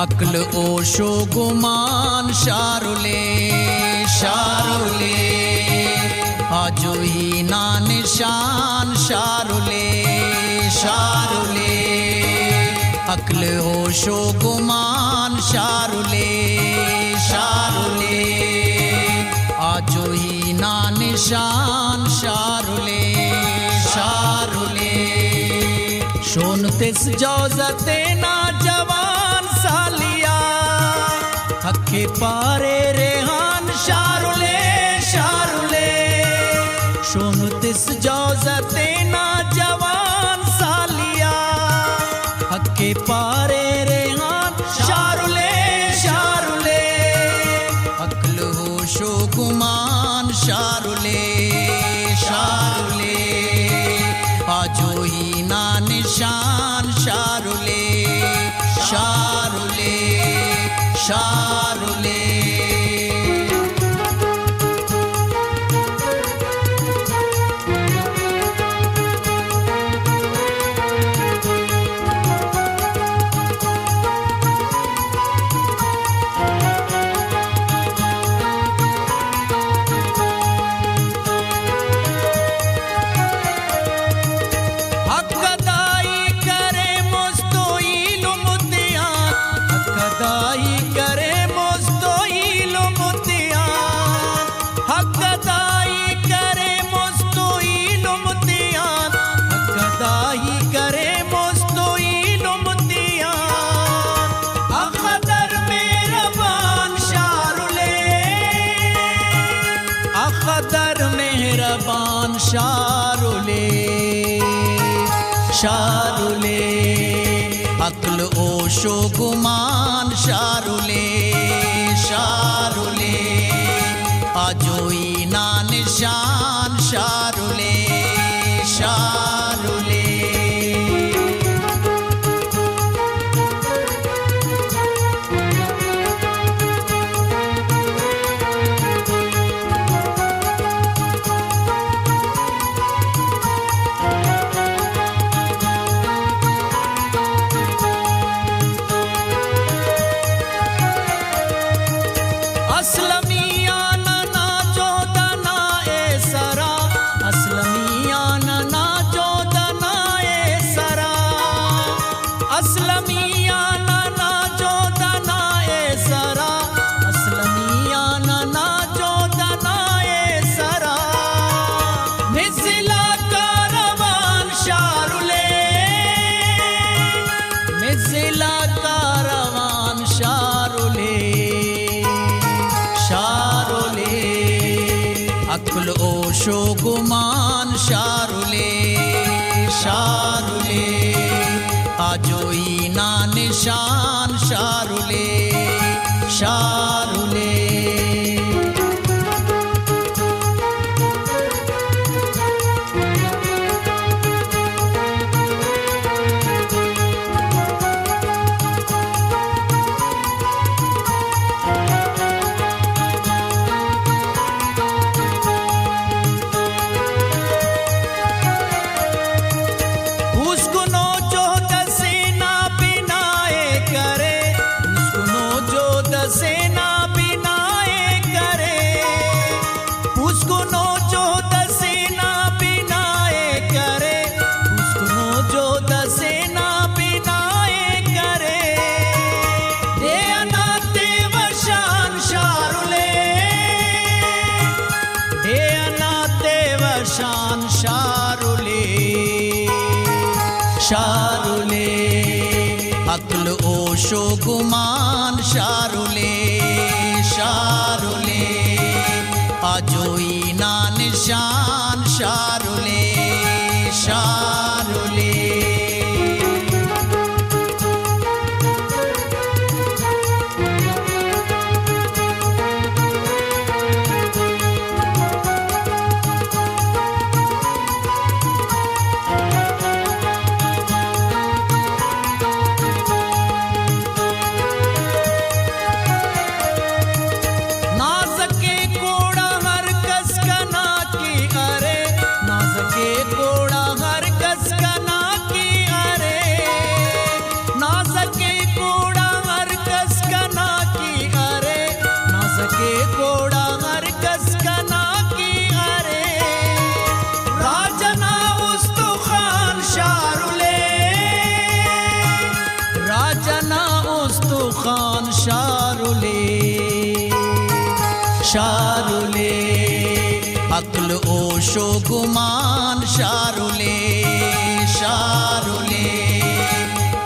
अक्ल ओशो गुमान शारुले शारुले आजो ही ना निशान शारुले शारुले अक्ल ओशो गुमान शारुले शारुले आजो ही ना निशान शारुले शारुले शोनतिस जौजते ना जवान सालिया हक्के पारे रेहान शारुले शारुले शोनतिस जौजते ना जवान सालिया हक्के पारे रेहान शारुले शारुले अक्ल होशो गुमान शारुले शारुले आजो ही ना निशान शारुले शारुले शारुले मेहरबान शारुले शारुले अक्ल ओशो गुमान शारुले शारुले आजोई ना निशान शारुले शारुले अक्ल ओशो गुमान शारुले शारुले आजोई ना निशान शारुले शारुले शान शारुले शारुले अक्ल ओशो गुमान शारुले शारुले आजोई ना निशान शारुले शारुले शारुले अक्ल ओशो गुमान शारुले शारुले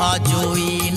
आजोई